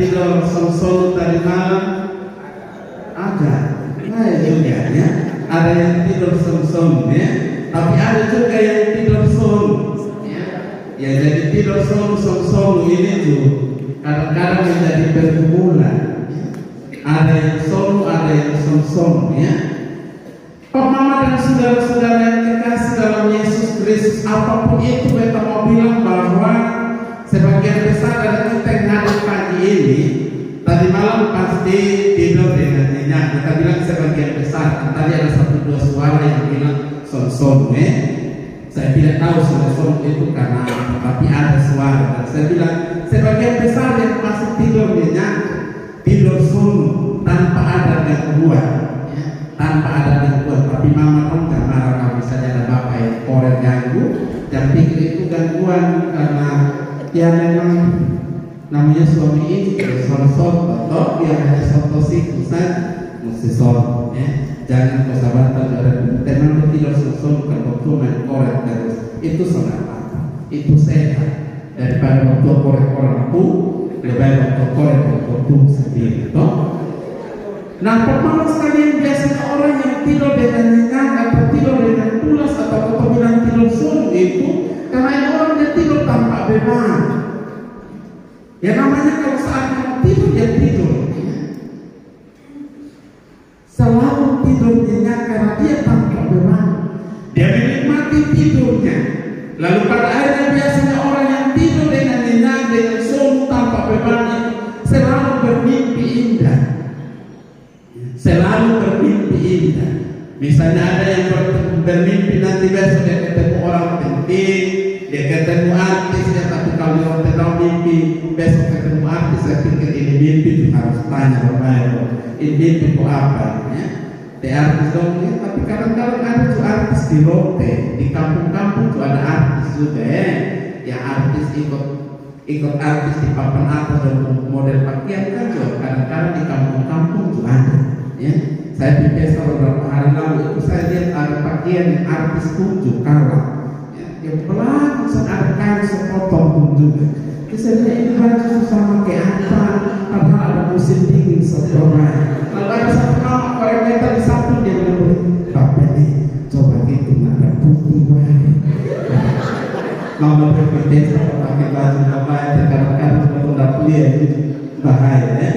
tidur song-song tadi malam? Ada. Nah juga ya. Ada yang tidur song-song ya. Tapi ada juga yang tidur song ya. Ya jadi tidur song-song ini tuh kadang-kadang menjadi pergumulan. Ada yang song, ada yang song-song ya. Pak Mama dan saudara-saudara yang kekasih dalam Yesus Kristus, apapun itu kita mau bilang bahwa sebagian besar dari kita yang hadir pagi ini tadi malam pasti tidur dengan nyenyak. Kita bilang sebagian besar. Tadi ada 1-2 suara yang bilang son-son Saya tidak tahu son-son itu karena apa, tapi ada suara. Dan saya bilang sebagian besar yang masih tidur nyenyak, tidur sunu tanpa ada gangguan ya, tanpa ada gangguan. Tapi Mama pun gak marah kalau misalnya ada bapak yang korek ganggu, dan pikir itu gangguan karena ya memang namanya suami istri, son-son atau dia hanya soto sikusan mesti son ya. Jangan persahabatan dari teman tidur son bukan waktu main korek terus, itu sangat apa? Itu sehat daripada waktu korek orang pun lebih baik waktu korek waktu sendiri toh. Nah pertama sekali biasanya orang yang tidur dengan nyenyak atau tidur dengan pulas atau bilang tidur sun itu karena orang dia tidur tanpa beban. Ya namanya kalau saat kamu tidur dia tidur selalu tidur nyenyak karena dia tanpa beban. Dia menikmati tidurnya. Lalu pada akhirnya biasanya orang yang tidur dengan nyenyak dengan sun tanpa beban itu selalu bermimpi indah. Selalu bermimpi indah. Misalnya ada yang bermimpi nanti besok dia ketemu orang penting, dia ketemu artis ya, tapi kalau dia tidak mimpi besok ketemu artis, saya pikir ini mimpi itu harus tanya berbaik. Ini mimpi itu apa ya? Di artis dong ya, tapi kadang-kadang ada tuh artis di Lotte, di kampung-kampung tuh ada artis juga ya. Ya artis ikut artis di papan atas dan model pakaian kan juga kadang-kadang di kampung-kampung tuh ada. Ya, saya di pesta beberapa hari lalu itu saya lihat ada pakaian yang artis tunjuk kalah, ya, yang pelan ada kain sepotong pun juga. Terus saya lihat ini baju sama kayak apa? Padahal ada musim dingin sebenarnya. Lalu ada satu mama korek meter di samping dia bilang, Bapak nih coba gitu nggak putih banget. Mama berpikir kalau pakai baju apa kadang-kadang kalau nggak kuliah itu bahaya ya.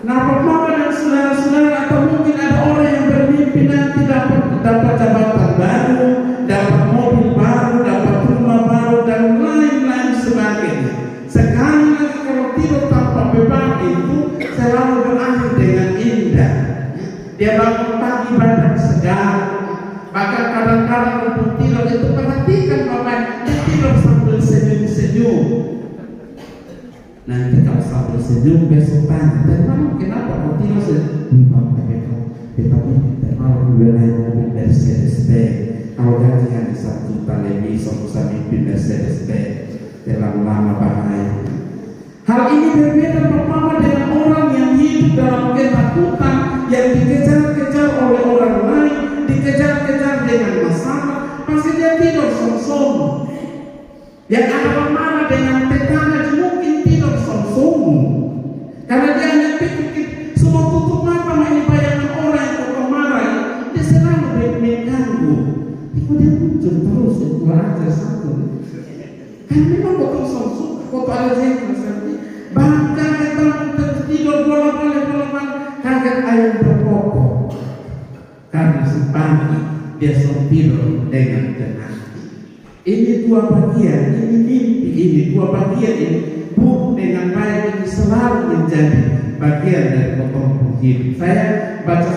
Nah, Mama dan saudara-saudara, atau mungkin ada orang yang bermimpi nanti dapat jabatan baru, dapat mobil baru, dapat rumah baru dan lain-lain sebagainya. Sekali lagi kalau tidur tanpa beban itu selalu berakhir dengan indah. Dia bangun pagi badan segar. Bahkan kadang-kadang untuk tidur itu perhatikan Bapak, dia tidur sambil senyum-senyum. Nanti kalau sambil senyum besok tanya, dan malam kenapa mau tidur senyum? Tetapi malam juga naik mobil Mercedes-Benz. Kalau gaji hanya 1 juta lebih, bisa mimpi Mercedes-Benz. Terlalu lama bahaya. Hal ini berbeda pertama dengan orang yang hidup dalam ketakutan, yang dikejar-kejar oleh orang lain, dikejar-kejar dengan masalah, pasti dia tidur song-song. Yang ada marah dengan tetangga mungkin tidur song-song. Karena dia hanya pikir semua tutup mata ini bayangan orang yang kok marah, dia selalu mengganggu. Itu dia muncul terus itu aja satu. Kan memang foto song-song, foto aja bahkan kita tidur bolak-balik kaget ayam berkokok karena sepagi dia tidur dengan tenang. Ini dua bagian, ini mimpi ini dua bagian ini buku dengan baik ini selalu menjadi bagian dari potong hidup. Saya baca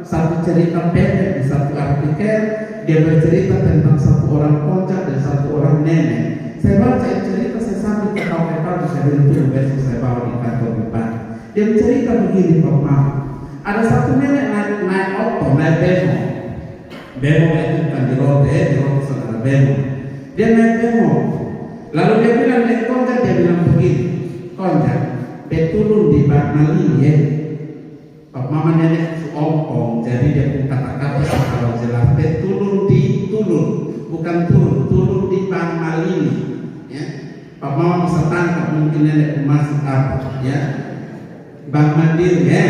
satu cerita pendek di satu artikel, dia bercerita tentang satu orang kocak dan satu orang nenek. Saya baca cerita, saya sambil ketawa-ketawa, saya dulu besok saya bawa di kantor depan. Dia bercerita begini, Pak Mama. Ada satu nenek naik auto, naik bemo. Bemo itu bukan di Lotte saudara bemo. Dia naik bemo. Lalu dia bilang, konjak, dia bilang begini, konjak, betulun di Bakmali ya. Pak Mama nenek ompong, jadi dia pun kata-kata kalau jelas, betulun di tulun, bukan turun di Bakmali. Ya. Pak Mama bisa tangkap mungkin nenek masuk apa ya, Bank Mandiri ya.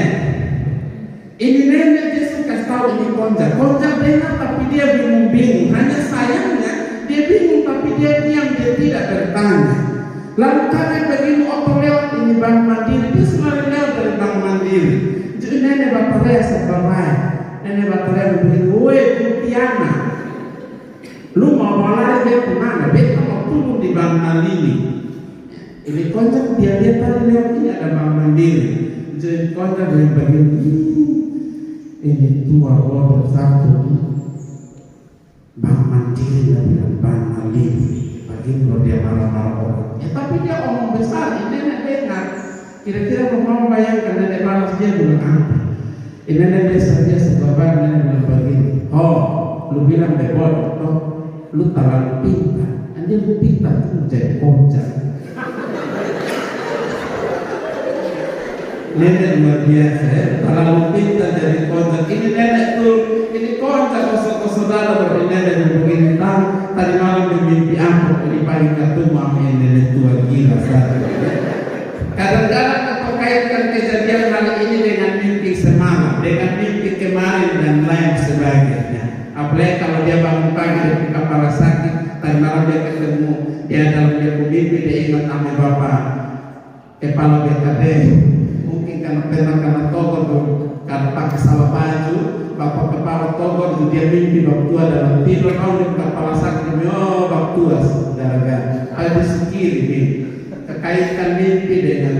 Ini nenek dia suka tahu ini konjak dengar tapi dia bingung-bingung. Hanya sayangnya dia bingung tapi dia diam, dia tidak bertanya. Lalu kami begini opo lewat ini Bank Mandiri, dia selalu lewat dari Bank Mandiri. Jadi nenek baterai sebagai nenek baterai begini, woi Tiana, lu mau lari dia kemana? Dia mau turun di Bank Mandiri. Ini konjak dia tadi lewat ini ada Bank Mandiri. Jadi konjak dia begini, ini tua bodoh satu Bank Mandiri dan Bank Mandiri. Bagi kalau dia marah-marah orang ya, tapi dia omong besar, ini nenek dengar. Kira-kira mau bayangkan nenek balas dia bilang apa? Ini nenek saja sebabnya nenek bilang begini, oh lu bilang bodoh, oh lu terlalu pintar. Anjir lu pintar tuh jadi konjak. Nenek luar biasa ya, terlalu pintar jadi konjak. Ini nenek tuh, ini konjak saudara berarti nenek yang begini tahu. Tadi malam bermimpi apa? Ini paling ketemu sama nenek tua gila satu. Kadang-kadang kita kaitkan kejadian kali ini dengan mimpi semalam, dengan mimpi kemarin dan lain sebagainya. Apalagi kalau dia bangun pagi dia punya kepala sakit, tadi malam dia ketemu dia dalam dia mimpi dia ingat sama bapak kepala BKD. Mungkin karena togor tuh, karena pakai salah baju, bapak kepala togor itu dia mimpi bab tua dalam tidur, kau di kepala sakit, oh bab tua saudara. Ada sekiri kekaitkan mimpi dengan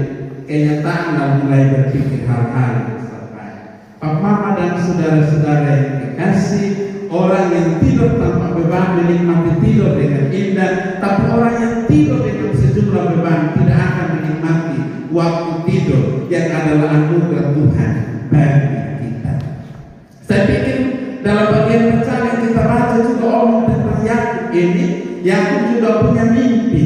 kenyataan dan mulai berpikir hal-hal sampai Pak Mama dan saudara-saudara yang dikasih, orang yang tidur tanpa beban menikmati tidur dengan indah, tapi orang yang tidur dengan sejumlah beban tidak akan menikmati waktu tidur yang adalah anugerah Tuhan bagi kita. Saya pikir dalam bagian bacaan yang kita baca juga omong tentang Yakub ini, Yakub juga punya mimpi.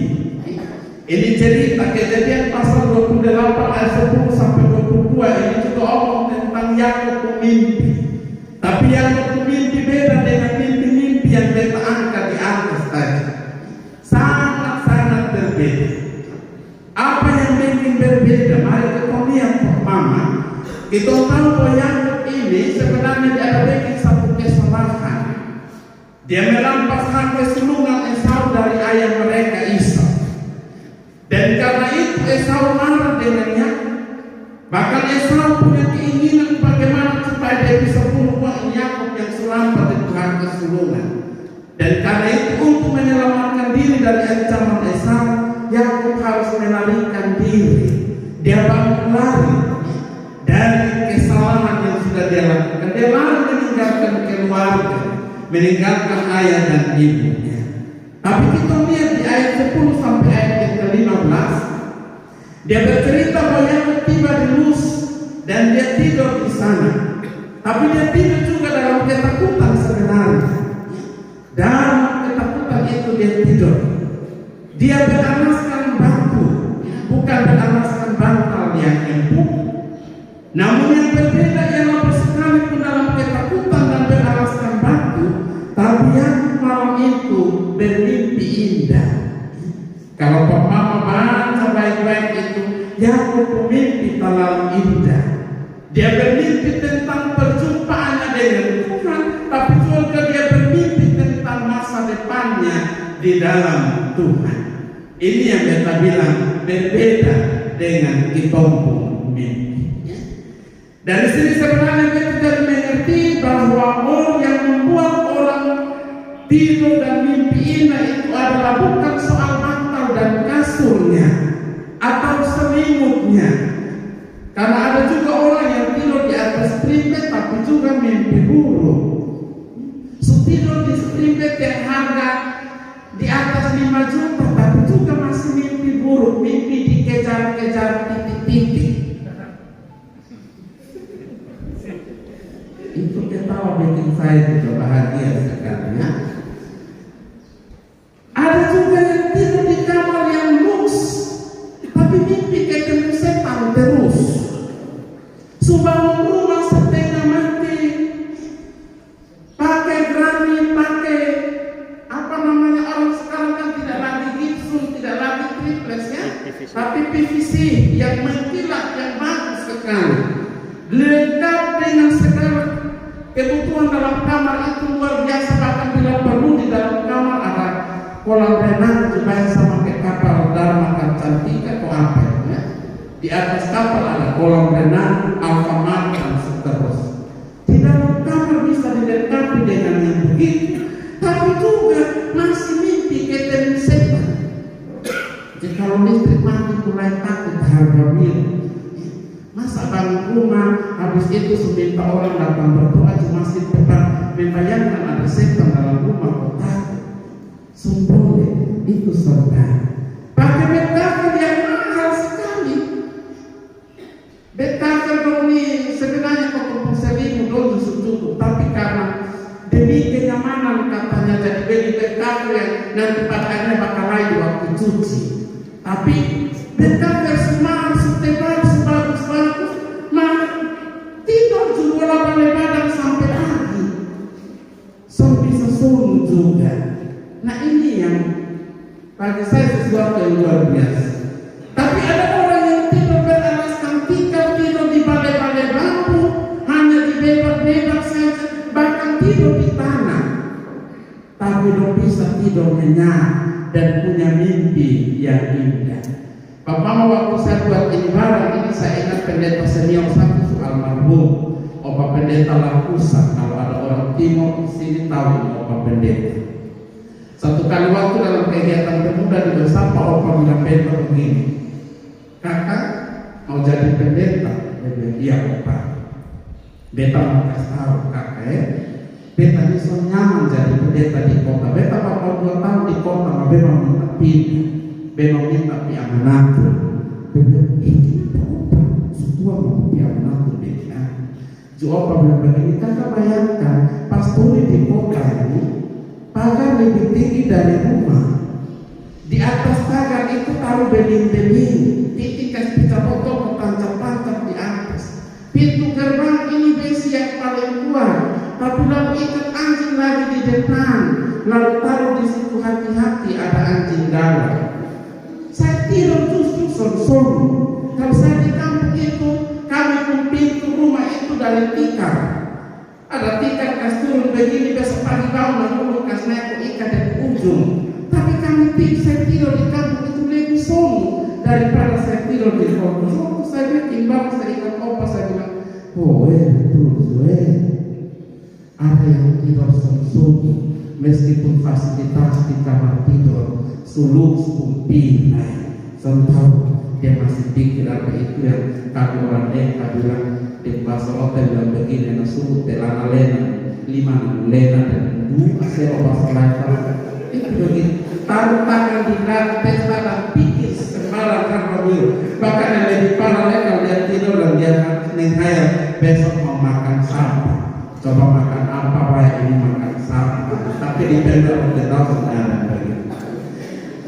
Ini cerita Kejadian pasal 28 ayat 10 sampai 22, ini juga omong tentang Yakub mimpi. Tapi Yakub mimpi beda dengan mimpi-mimpi yang kita angkat di atas tadi. Sangat-sangat berbeda. Apa yang bikin berbeda? Mari kita lihat pertama. Kita tahu bahwa Yakub ini sebenarnya dia ada bikin satu kesalahan. Dia merampas hak kesulungan Esau dari ayah mereka Ishak. Dan karena itu Esau marah dengan Yakub. Bahkan Esau punya keinginan bagaimana supaya dia bisa bunuh Yakub yang selamat dari hak kesulungan. Dan karena itu untuk menyelamatkan diri dari ancaman Esau, Yakub harus melarikan diri. Dia bangun lari dari kesalahan yang sudah dia lakukan. Dia lari meninggalkan keluarga, meninggalkan ayah dan ibunya. Tapi kita lihat di ayat 10 sampai ayat yang ke-15, dia bercerita bahwa Yakub tiba di Luz dan dia tidur di sana. Tapi dia tidur juga dalam ketakutan sebenarnya. Dalam ketakutan itu dia tidur. Dia beralaskan batu, bukan beralaskan bantal yang empuk. Namun yang berbeda ialah sekalipun dalam ketakutan dan beralaskan batu, tapi Yakub malam itu bermimpi indah. Kalau Pak Mama baca baik-baik itu, Yakub bermimpi terlalu indah. Dia bermimpi tentang perjumpaannya dengan Tuhan, tapi juga dia bermimpi tentang masa depannya di dalam Tuhan. Ini yang kita bilang berbeda dengan kitompung mimpi. Dari sini sebenarnya kita mengerti bahwa orang yang membuat orang tidur dan mimpi indah itu adalah bukan soal bantal dan kasurnya atau selimutnya. Karena ada juga orang yang tidur di atas triplek tapi juga mimpi buruk. Tidur di triplek yang harga di atas 5 juta tapi juga masih mimpi buruk, mimpi dikejar-kejar titik-titik. Itu ketawa bikin saya juga bahagia sekali ya. Ada juga yang tidur di kamar yang luks, tapi mimpi ketemu setan terus. Subangun rumah setengah mati, pakai granit, pakai apa namanya orang sekarang kan tidak lagi gipsum, tidak lagi triplek. yang mengkilat yang bagus sekali, lengkap dengan segala kebutuhan dalam kamar itu luar biasa. Bahkan bila perlu di dalam kamar ada kolam renang supaya sama kayak kapal Dharma Cantika atau apa ya. Di atas kapal ada kolam renang, Alfamart dan seterusnya. Di dalam kamar bisa dilengkapi dengan yang begitu, tapi juga masih mimpi ketemu setan. Jadi kalau listrik mati mulai takut harga milik. Masa bangun rumah, habis itu seminta orang datang berdoa masih tetap membayangkan ada setan dalam rumah kotak. Sembunyi itu saudara. Pakai betakan yang mahal sekali. Betakan ini sebenarnya kok seribu dolar cukup, tapi karena demi kenyamanan katanya jadi beli betakan yang nanti pakainya bakal lagi waktu cuci. Tapi betakan semua setebal sebagus-bagus, tidur juga balai badan sampai pagi. So bisa suruh juga. Nah ini yang bagi saya sesuatu yang luar biasa. Tapi ada orang yang tidur beralaskan tikar, tidur di balai-balai bambu, hanya di bebak-bebak saja, bahkan tidur di tanah. Tapi belum bisa tidur nyenyak dan punya mimpi yang indah. Bapak waktu saya buat ini barang ini, saya ingat pendeta senior satu soal marhum Opa Pendeta Lakusa. Kalau ada orang timur di sini tahu Opa Pendeta. Satu kali waktu dalam kegiatan pemuda di bersama Opa bilang pendeta begini, kakak mau jadi pendeta? Iya Opa. Beta mau kasih tahu kakak ya, beta bisa nyaman jadi pendeta di kota. Beta bapak 2 tahun di kota, tapi memang minta pindah, memang minta piamanatu. Beta ini Opa, semua mau piamanatu beta. Opa bilang begini, kakak bayangkan pastori di kota ini pagar lebih tinggi dari rumah. Di atas pagar itu taruh beling-beling, titik kasih pizza botol tancap-tancap di atas. Pintu gerbang ini besi yang paling kuat, tapi lalu ikat anjing lagi di depan, lalu taruh di situ hati-hati ada anjing galak. Saya tidur justru son-son. Kalau saya di kampung itu, kami pun pintu rumah itu dari tikar. Ada tikar kas turun begini, besok pagi bangun lalu kas naik ikat dari ujung. Tapi kami saya tidur di kampung itu lebih solu daripada saya tidur di kota. So, saya timbang, saya ikat Opa, saya bilang, oh betul, ada yang tidur solu meskipun fasilitas di kamar tidur suluk sepumpi, tahu dia masih pikir apa itu yang kami orang bilang di bahasa hotel bilang begini, nasuh telana lena 5 lena dan 2 asal bahasa lain itu begini, taruh tangan di lantai dan pikir sembarang karena dulu. Bahkan yang lebih parah lagi kalau dia tidur dan dia nenghayal besok mau makan sampah, coba makan apa baik ini makan sampah, tapi dipendam oleh tahu saudara begini.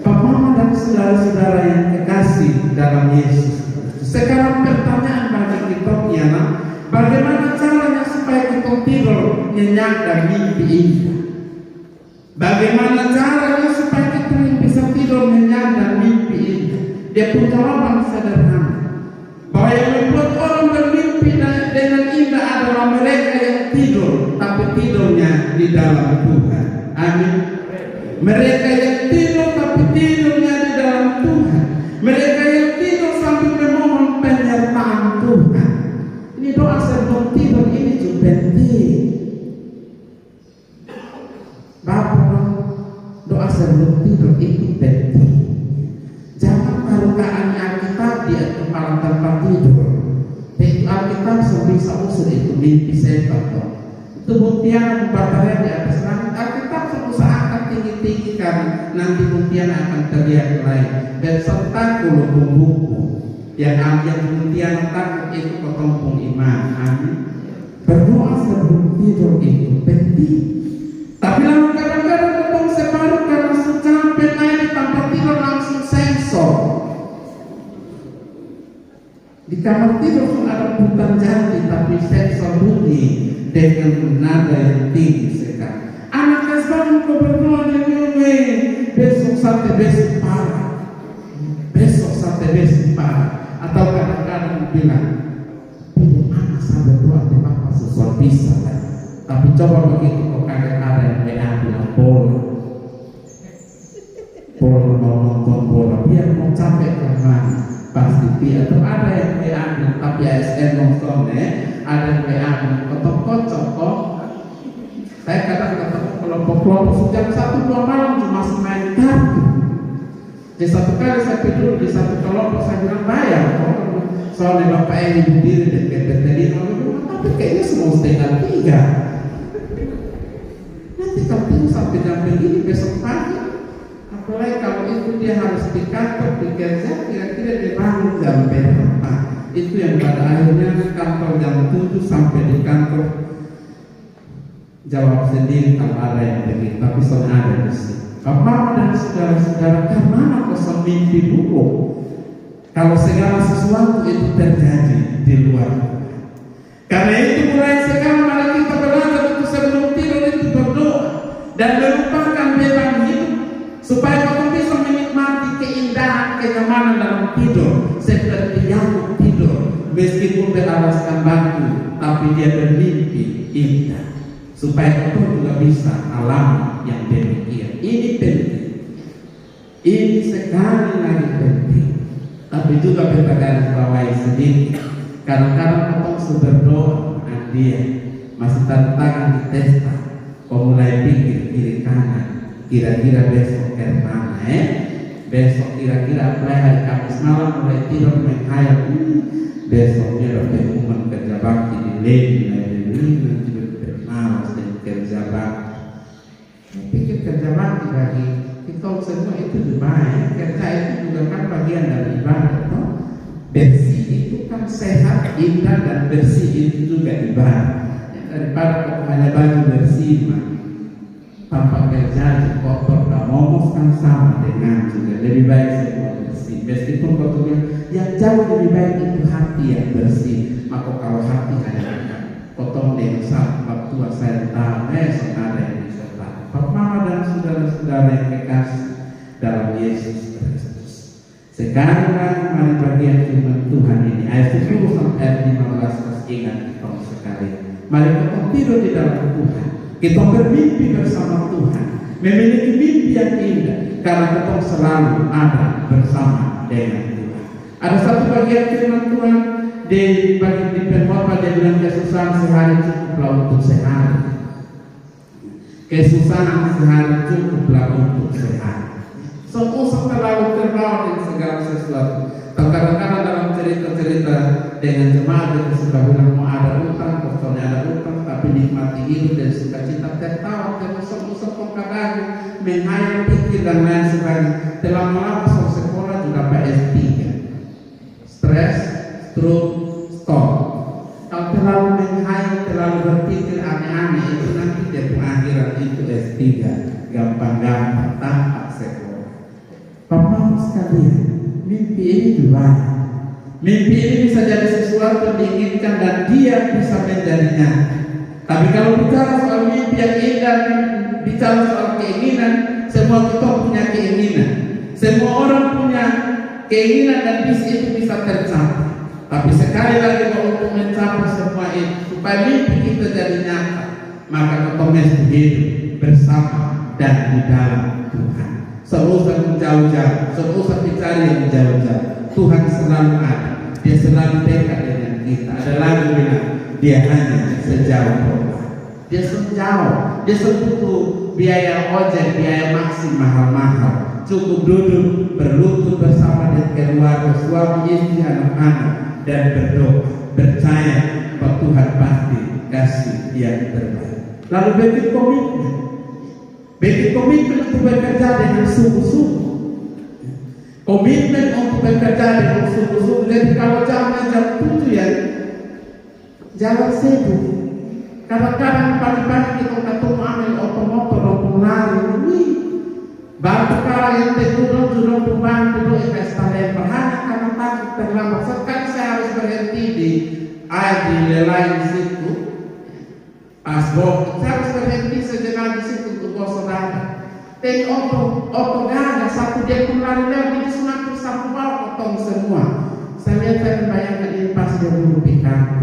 Mama dan saudara-saudara yang kekasih dalam Yesus, sekarang pertanyaan bagi kita ialah bagaimana caranya supaya kita tidur nyenyak dan mimpi indah? Bagaimana caranya supaya kita bisa tidur nyenyak dan mimpi indah? Dia pun jawaban sederhana, bahwa yang membuat orang bermimpi dengan indah adalah mereka yang tidur, tapi tidurnya di dalam Tuhan. Amin. Mereka yang tidur tapi tidurnya di dalam Tuhan. Mereka yang tidur sambil memohon penyertaan Tuhan. Ini doa sebelum tidur ini juga penting. Bapak, doa sebelum tidur itu penting. Jangan taruhkan Alkitab di kepala tempat tidur. Itu Alkitab bisa usul itu mimpi setan. Itu buktian baterai di atas langit. Alkitab seakan tinggi-tinggi karena nanti buktian akan terlihat lain. Dan serta buku yang buktian takut itu ketumpung iman. Amin. Berdoa sebelum tidur itu penting. Tapi lalu kadang-kadang ketemu separuh karena capek naik di tempat tidur langsung sensor. Di kamar tidur pun ada bukan janji tapi sensor bunyi dengan nada yang tinggi sekali. Anak kasban kau berdoa dengan besok sampai besok parah. Besok sampai besok parah. Atau bilang, tidak anak sampai tua apa sesuatu bisa lah. Tapi coba begitu kok kaget ada yang WA bilang bola mau nonton bola, biar mau capek karena pasti dia. Atau ada yang WA bilang, tapi ASN nonton ada yang WA bilang kocok kok. Saya kadang ketemu kelompok-kelompok sejam 1-2 malam cuma main kartu. Di satu kali saya tidur di satu kelompok, saya bilang bayar soalnya bapak yang ibu diri dan kebetulan tapi kayaknya semua 2:30. Nanti kalau tidur sampai jam begini besok pagi, apalagi kalau itu dia harus di kantor bekerja, kira-kira dia bangun jam berapa? Itu yang pada akhirnya kantor jam 7 sampai di kantor. Jawab sendiri kalau ada yang begitu, tapi soalnya ada di sini. Bapak dan saudara-saudara, kemana kosong mimpi buruk? Kalau segala sesuatu itu terjadi di luar. Karena itu mulai sekarang mari kita belajar untuk sebelum tidur itu berdoa dan melupakan beban hidup supaya kita bisa menikmati keindahan kenyamanan dalam tidur seperti Yakub tidur meskipun beralaskan batu tapi dia bermimpi indah supaya kita juga bisa alami yang demikian. Ini penting, ini sekali lagi penting. Tapi juga kita garis bawahi sedikit. Kadang-kadang kita berdoa dengan dia masih tantangan di testa, mulai pikir kiri kanan, kira-kira besok ke mana besok kira-kira mulai hari Kamis malam mulai tidur menghayal besoknya ada pengumuman kerja bakti di Lady nanti bermalas dan kerja bakti. Pikir kerja bakti bagi kita semua itu baik. Kerja itu juga kan bagian dari ibadah. Bersih itu kan sehat, indah dan bersih itu juga ibadah. Daripada hanya baju bersih tanpa kerja kotor dan momos kan sama dengan juga lebih baik semua bersih. Meskipun kotornya yang jauh lebih baik itu hati yang bersih. Maka kalau hati hanya kotor dengan sahabat tua saya tahu saudara yang bisa tahu. Bapak dan saudara-saudara yang kekasih dalam Yesus Kristus. Sekarang mari bagian firman Tuhan ini ayat 10 sampai ayat 15 ingat kita sekali. Mari kita tidur di dalam Tuhan. Kita bermimpi bersama Tuhan, memiliki mimpi yang indah karena kita selalu ada bersama dengan Tuhan. Ada satu bagian firman Tuhan di Pengkhotbah dia bilang kesusahan sehari cukuplah untuk sehari. Kesusahan sehari cukuplah untuk sehari. Usah terlalu terbawa dengan segala sesuatu. Kadang-kadang dalam cerita-cerita dengan jemaat yang sudah bilang mau ada utang, kosongnya ada utang, tapi nikmati hidup dan sukacita tertawa, terusah-usah kadang menghayal pikir dan lain sebagainya. Telah melapor sekolah juga PS3, stres, stroke, stop. Kalau terlalu menghayal, terlalu berpikir aneh-aneh itu nanti dia pengakhiran itu S3, gampang-gampang tanpa sekolah. Bapak sekalian, mimpi ini juga mimpi ini bisa jadi sesuatu yang diinginkan dan dia bisa menjadinya. Tapi kalau bicara soal mimpi yang indah, bicara soal keinginan, semua kita punya keinginan. Semua orang punya keinginan dan visi itu bisa tercapai. Tapi sekali lagi untuk mencapai semua itu supaya mimpi kita jadi nyata, maka kita mesti hidup bersama dan di dalam Tuhan. Seusah jauh-jauh, seusah dicari yang jauh-jauh. Tuhan selalu ada, dia selalu dekat dengan kita. Ada lagi bilang, dia hanya sejauh doa. Dia sejauh, dia sebutuh biaya ojek, biaya maksim mahal-mahal. Cukup duduk, berlutut bersama dengan keluarga, suami, istri, anak-anak, dan berdoa, percaya bahwa Tuhan pasti kasih yang terbaik. Lalu bikin komitmen. Bikin komitmen untuk bekerja dengan sungguh-sungguh. Komitmen untuk bekerja dengan sungguh-sungguh. Jadi kalau jam 7 ya, jangan sibuk. Kadang-kadang pagi-pagi kita ketemu ambil otomotor, lari, baru sekarang yang terjudul pembantu itu investasi berhati karena takut terlambat. Sekarang saya harus berhenti di lelain di situ. Pas saya harus berhenti sejenak di situ untuk saudara. Dan oto gak ada satu dia pun lari-lari di sunat bersama potong semua. saya membayangkan ini pas dia dulu di kantor.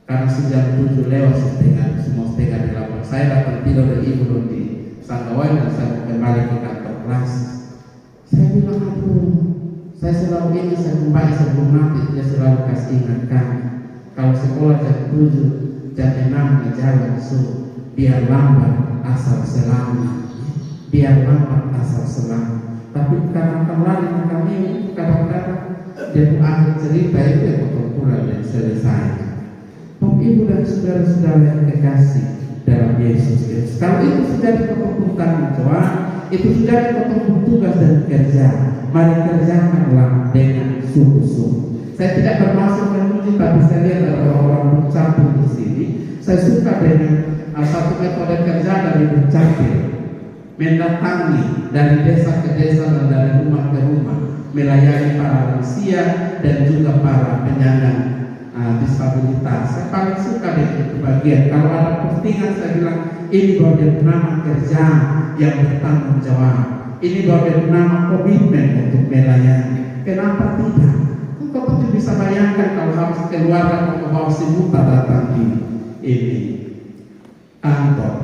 Karena sejam 7 lewat semua setengah 8. Saya datang tidur dari ibu di Sanggawai dan saya mau kembali ke kantor kelas. Saya bilang, aduh, saya selalu ini, saya kembali sebelum mati, dia selalu kasih ingatkan. Kalau sekolah jam 7, jam 6 di jalan, so biar lambat asal selamat. Biar lambat asal selamat. Tapi karena kembali kami kadang-kadang dia akhir cerita itu yang kebetulan dan selesai. Ibu dan saudara-saudara yang kekasih dalam Yesus Kristus, kalau itu sudah dipotong tanggung jawab, itu sudah dipotong tugas dan kerja, mari kerjakanlah dengan sungguh-sungguh. Saya tidak bermaksud memuji, tapi saya lihat ada orang-orang bercampur di sini. Saya suka dengan satu metode kerja dari bercampur, mendatangi dari desa ke desa dan dari rumah ke rumah, melayani para lansia dan juga para penyandang disabilitas. Saya paling suka dengan itu bagian. Kalau ada postingan saya bilang ini baru nama kerja yang bertanggung jawab. Ini baru nama komitmen untuk melayani. Kenapa tidak? Engkau tentu bisa bayangkan kalau harus keluar dan membawa si buta datang di ini kantor.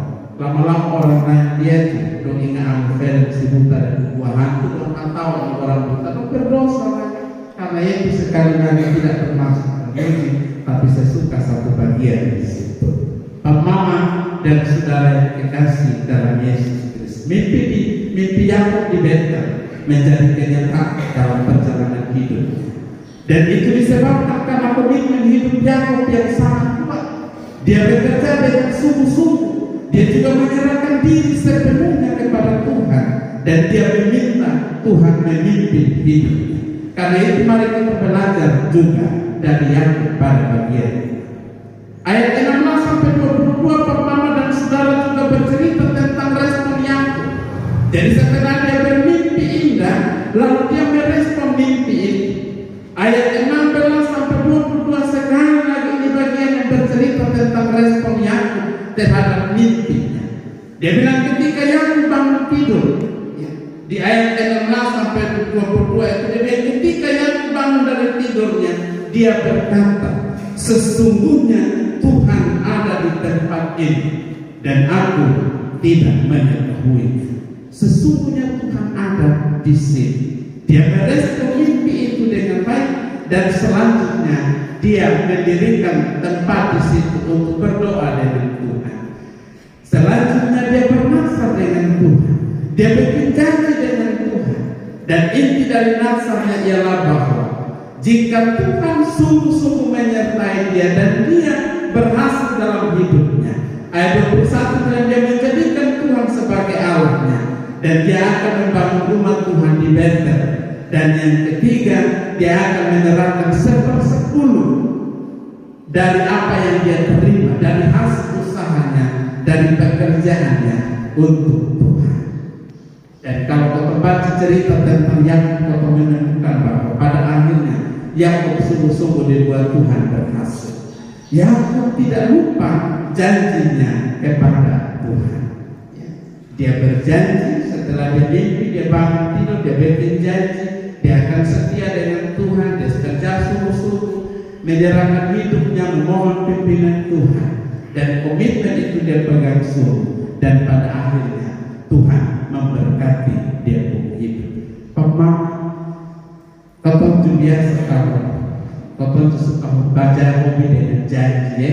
Lama-lama orang lain dia dong ingat film si buta dan buah hantu dan tahu orang buta itu berdosa karena itu sekali lagi tidak termasuk. Tapi saya suka satu bagian di situ. Pak Mama dan saudara yang kekasih dalam Yesus Kristus, mimpi Yakub di Betel menjadi kenyataan dalam perjalanan hidup. Dan itu disebabkan karena komitmen hidup Yakub yang sangat kuat. Dia bekerja dengan sungguh-sungguh. Dia juga menyerahkan diri sepenuhnya kepada Tuhan dan dia meminta Tuhan memimpin hidupnya. Karena itu mari kita belajar juga dari Yakub pada bagian ayat 16 sampai 22. Pak Mama dan saudara juga bercerita tentang respon Yakub. Jadi setelah dia bermimpi indah, lalu dia merespon mimpi itu. Ayat 16 sampai 22 sekali lagi ini bagian yang bercerita tentang respon Yakub terhadap mimpinya. Dia bilang ketika Yakub bangun tidur, di ayat 16 sampai 22 itu dia bilang ketika Yakub bangun dari tidurnya, dia berkata, sesungguhnya Tuhan ada di tempat ini dan aku tidak mengetahui. Sesungguhnya Tuhan ada di sini. Dia merespon mimpi itu dengan baik dan selanjutnya dia mendirikan tempat di situ untuk berdoa dengan Tuhan. Selanjutnya dia bernasar dengan Tuhan. Dia bikin janji dengan Tuhan. Dan inti dari nasarnya ialah bahwa jika Tuhan sungguh-sungguh menyertai dia dan dia berhasil dalam hidupnya, ayat 21 dan dia menjadikan Tuhan sebagai Allahnya dan dia akan membangun rumah Tuhan di Betel. Dan yang ketiga, dia akan menyerahkan 1/10 dari apa yang dia terima dari hasil usahanya, dari pekerjaannya untuk Tuhan. Dan kalau kita baca cerita tentang Yakub, kita menemukan bahwa pada akhirnya Yakub sungguh-sungguh dibuat Tuhan berhasil. Yakub tidak lupa janjinya kepada Tuhan. Dia berjanji setelah dia mimpi, dia bangun tidur, dia bikin janji, dia akan setia dengan Tuhan, dia kerja sungguh-sungguh, menyerahkan hidupnya, memohon pimpinan Tuhan, dan komitmen itu dia pegang sungguh. Dan pada akhirnya Tuhan memberkati dia punya hidup. Pemang kau tuh biasa kau tuh suka membaca hobi dengan janji,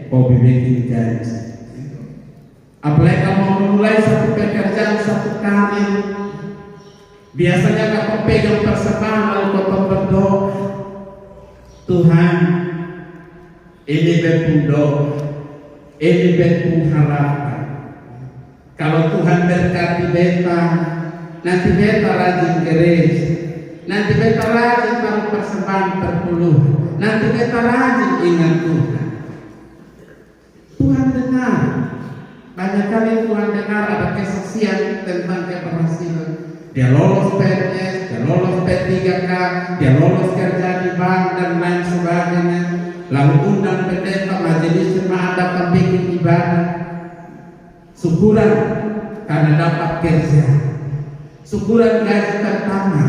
hobi bikin janji. Apalagi kalau mau memulai satu pekerjaan, satu karir, biasanya kau pegang persembahan lalu kau berdoa, Tuhan, ini berdoa, ini berharapan. Kalau Tuhan berkati beta, nanti beta rajin gereja, nanti beta rajin taruh persembahan terpuluh, nanti beta rajin ingat Tuhan. Tuhan dengar. Banyak kali Tuhan dengar ada kesaksian tentang keberhasilan. Dia lolos PNS, dia lolos P3K, dia lolos kerja di bank dan lain sebagainya. Lalu undang pendeta majelis jemaat datang bikin ibadah. Syukuran karena dapat kerja. Syukuran gaji pertama.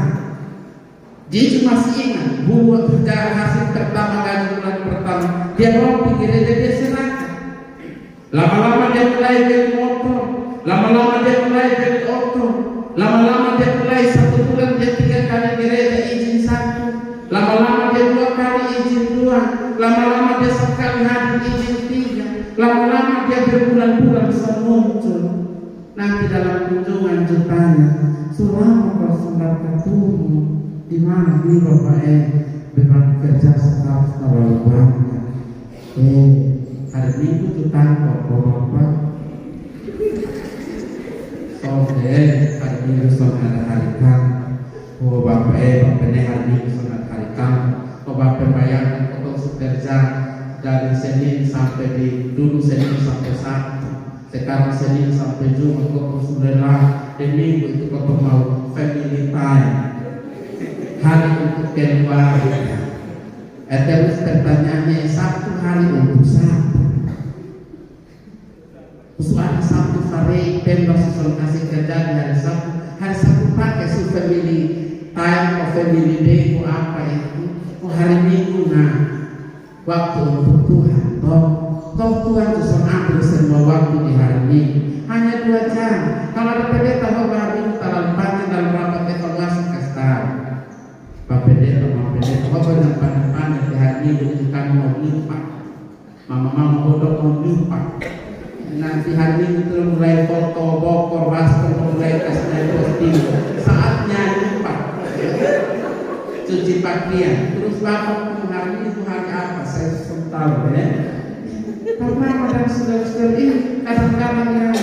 Dia masih ingat buat kerja hasil pertama gaji bulan pertama, dia bawa di gereja, dia serahkan. Lama-lama dia mulai beli motor, lama-lama dia mulai beli auto, lama-lama dia mulai 1 bulan dia 3 kali gereja izin 1, lama-lama dia 2 kali izin 2, lama-lama dia sekali hadir izin 3, lama-lama dia berbulan-bulan bisa muncul. Nanti dalam kunjungan jutanya, selama kau sempat ketemu, di mana nih Bapak beban kerja sekarang terlalu banyak. Hari Minggu tuh kantor Bapak. Hari Minggu soalnya ada hari kantor. Bapak hari Minggu soalnya ada hari kantor. Bapak bayangkan untuk kerja dari Senin sampai dulu Senin sampai Sabtu. Sekarang Senin sampai Jumat kau sudah di Minggu itu kau mau family time. Hari untuk keluarga. Terus pertanyaannya Sabtu hari untuk Sabtu. Terus ada Sabtu hari pembas soal kasih kerja di hari Sabtu. Hari Sabtu pakai su family time atau family day atau apa itu. Hari Minggu waktu untuk Tuhan. Toh Tuhan bisa ambil semua waktu di hari Minggu. Hanya 2 jam. Kalau ada pendeta bahwa hari Minggu terlalu panjang dalam rapat evaluasi kasih tahu. Pak pendeta, Bapak yang pandai-pandai di hari Minggu itu kami mau lipat. Mama-mama bodoh mau lipat. Nanti hari Minggu itu mulai foto, bokor, baskom, mulai kasih posting. Saatnya lipat. Cuci pakaian. Terus Bapak hari Minggu hari apa? Saya tahu ya. Karena pada saudara-saudara ini kadang-kadang yang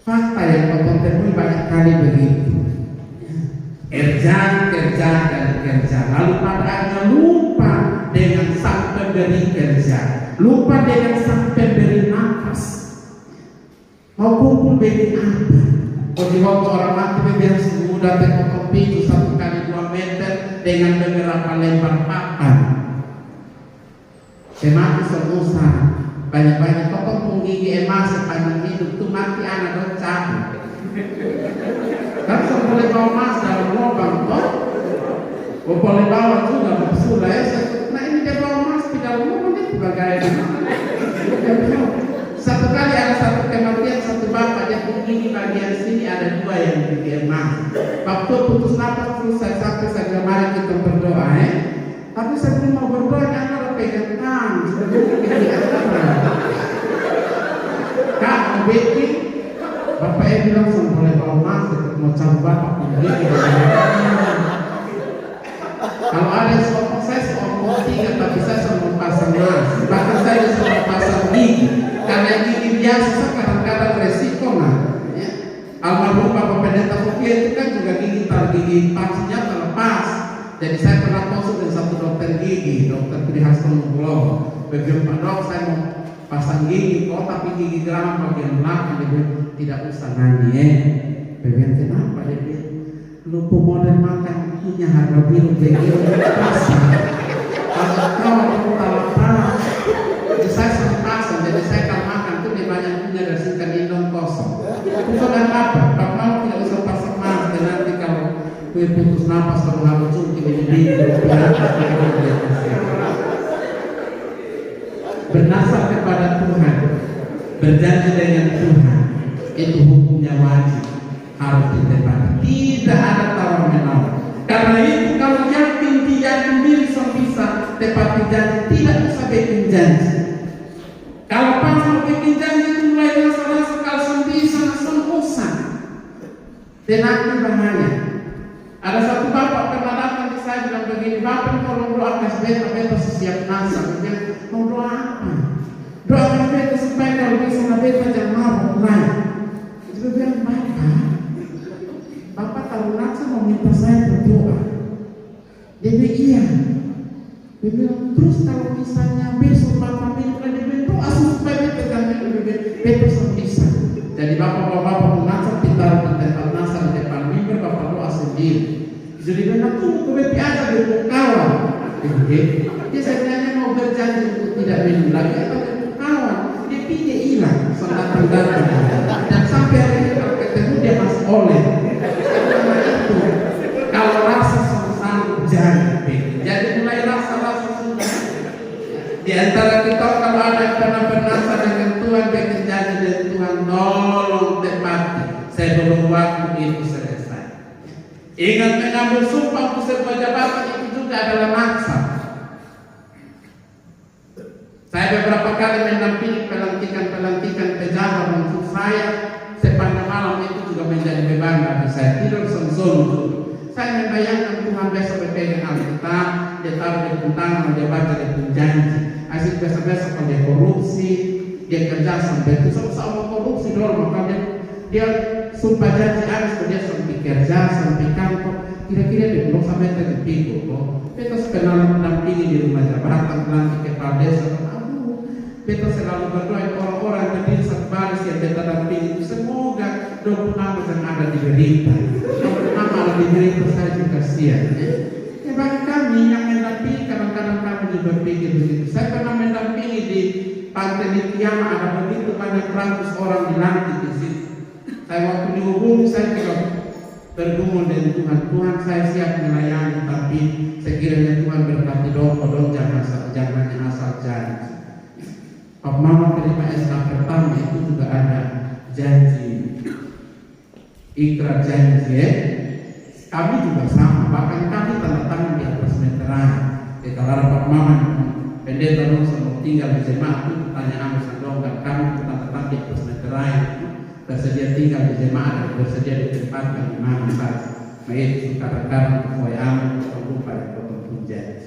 fakta yang Bapak temui banyak kali begitu. Kerja, lalu pada akhirnya lupa dengan sang pemberi kerja, lupa dengan sang pemberi nafas. Mau kumpul bikin apa? Kalau di waktu orang mati biar semudah terpotong pintu 1 kali 2 meter dengan beberapa lembar papan. Semati semusa banyak-banyak potong gigi emas sepanjang hidup tuh mati anak dan cabut. Kan boleh bawa emas dalam lubang toh, boleh bawa juga sudah ya. Nah ini dia bawa emas di dalam lubang itu bagaimana? 1 kali ada 1 kematian 1 bapak dia gigi bagian sini ada 2 yang gigi emas. Waktu putus nafas selesai sampai saya kemarin kita berdoa tapi sebelum mau berdoa jangan pegang tangan sebelum kita Kak mau bikin Bapak bilang boleh bawa emas mau cari bapak begini. Kalau ada seorang saya seorang 3 tapi saya selalu pasang emas. Bahkan saya selalu pasang gigi karena gigi biasa kadang-kadang resiko ya. Almarhum Bapak Pendeta Kopi itu kan juga gigi pastinya terlepas. Jadi saya pernah konsul dengan 1 dokter gigi, Dokter Prihastono Nugroho. Begitu Pak Dok, saya mau pasang gigi, tapi gigi geram bagian belakang. Dia bilang tidak usah nanya. Bagian kenapa? Dia bilang lupa model makan punya harga biru begitu pasang. Kalau kau tahu jadi saya sama pasang, jadi saya kalau makan tuh dia banyak punya dari singkat indong kosong. Bukan apa? Bapak tidak usah pasang mas, dan nanti kalau kue putus nafas kalau harus cuci bernasab kepada Tuhan, berjanji dengan Tuhan, itu hukumnya wajib harus ditepati. Tidak ada tawar menawar. Karena itu kalau yakin diri bisa tepati janji, tidak usah bikin janji. Kalau pas mau bikin janji itu mulai rasa kalau bisa langsung usah. Dan nanti bahaya. Ada 1 bapak pernah datang ke saya bilang begini, Bapak kalau doa kasih beta siap nasa. Dia mau doa apa? Doa kasih beta supaya kalau bisa beta jangan mabuk lagi. Dia bilang Bapak kalau nasa mau minta saya berdoa. Dia bilang iya. Dia bilang terus kalau misalnya besok Bapak minta dia bilang doa supaya beta jangan beta bisa. Jadi bapak nasa kita tentang nasa di depan mimbar Bapak doa sendiri. Jadi benar tuh kebetulan aja berkawan. Dia sebenarnya mau berjanji untuk tidak minum lagi atau berkawan. Dia pilih hilang sangat tergantung. Dan sampai hari ini kalau ketemu dia masih oleh. Karena itu kalau antara kita kalau ada yang pernah bernasa dengan Tuhan, bikin janji dengan Tuhan, tolong tepati sebelum waktu itu selesai. Ingat, mengambil sumpah untuk sebuah jabatan itu juga adalah maksa. Saya beberapa kali mendampingi pelantikan pejabat untuk saya, sepanjang malam itu juga menjadi beban bagi saya, tidur sonsong. Saya membayangkan Tuhan besok berpegang Alkitab, dia taruh di puntangan, dia baca di janji. Asik besok-besok kalau dia korupsi, dia kerja sampai itu sama korupsi dulu, maka dia sumpah janji harus dia sampai kerja, sampai kantor, kira-kira dia belum sampai terpikir kok. Kita kenal mendampingi di rumah jabatan, nanti kepala desa. Kita selalu berdoa orang-orang berdiri satu baris yang kita dampingi itu semoga 20 nama yang ada di berita. Kalau nama ada di berita saya juga kasihan. Ya bagi kami yang mendampingi, kadang-kadang kami juga berpikir begitu. Saya pernah mendampingi di Pantai Nitiama, ada begitu banyak ratus orang dilantik di situ. Saya waktu dihubungi, saya juga bergumul dengan Tuhan. Tuhan, saya siap melayani, tapi sekiranya Tuhan berkati dong jangan asal janji. Pak Mama terima SK pertama itu juga ada janji, ikrar janji ya. Kami juga sama, bahkan kami tanda tangan di atas meteran. Kalau Pak Mama pendeta dong sama tinggal di jemaat itu pertanyaan sandongkan, kami tanda tangan di atas meteran, bersedia tinggal di jemaat, bersedia ditempatkan di mana saja. Baik, kadang-kadang mulai aman atau lupa atau janji.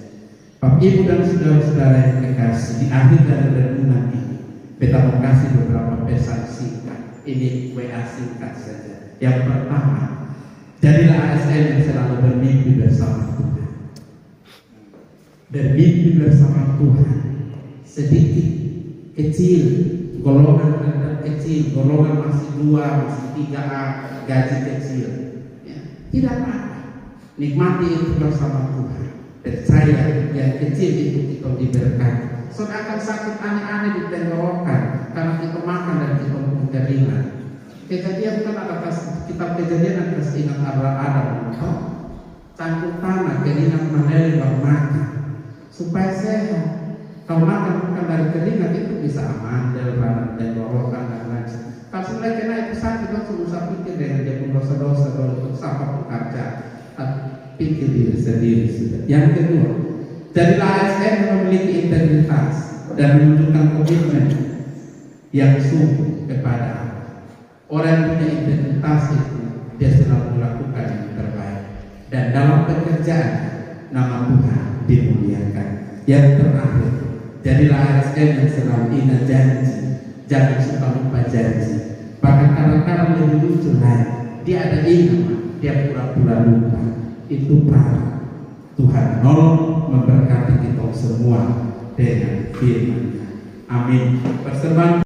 Bapak Ibu dan saudara-saudara yang dikasih, di akhir dari renungan ini kita mau kasih beberapa pesan singkat. Ini WA singkat saja. Yang pertama, jadilah ASN yang selalu bermimpi bersama Tuhan. Bermimpi bersama Tuhan. Sedikit, kecil, golongan rendah kecil, golongan masih 2, masih 3A, gaji kecil. Ya, tidak apa-apa. Nikmati itu bersama Tuhan. Percaya yang kecil itu kita diberkati. Soalnya akan sakit aneh-aneh di tenggorokan karena kita makan dan kita keringat. Kejadian kan ada kitab Kejadian ada ingat Adam cangkuk tanah keringat mengalir baru makan supaya sehat. Kalau makan bukan dari keringat itu bisa aman dari tenggorokan dan lain-lain. Kalau sudah kena itu sakit langsung usah pikir dengan dia pun dosa-dosa untuk siapa pekerja. Pikir diri sendiri sudah. Yang kedua, jadilah ASN yang memiliki integritas dan menunjukkan komitmen yang sungguh kepada Allah. Orang yang punya integritas itu dia selalu melakukan yang terbaik dan dalam pekerjaan nama Tuhan dimuliakan. Yang terakhir, jadilah ASN yang selalu ingat janji, jangan suka lupa janji. Bahkan kadang-kadang lebih lucu lagi, dia ada ingat, dia pura-pura lupa. Itu parah. Tuhan memberkati kita semua dengan firman-Nya. Amin. Persembahan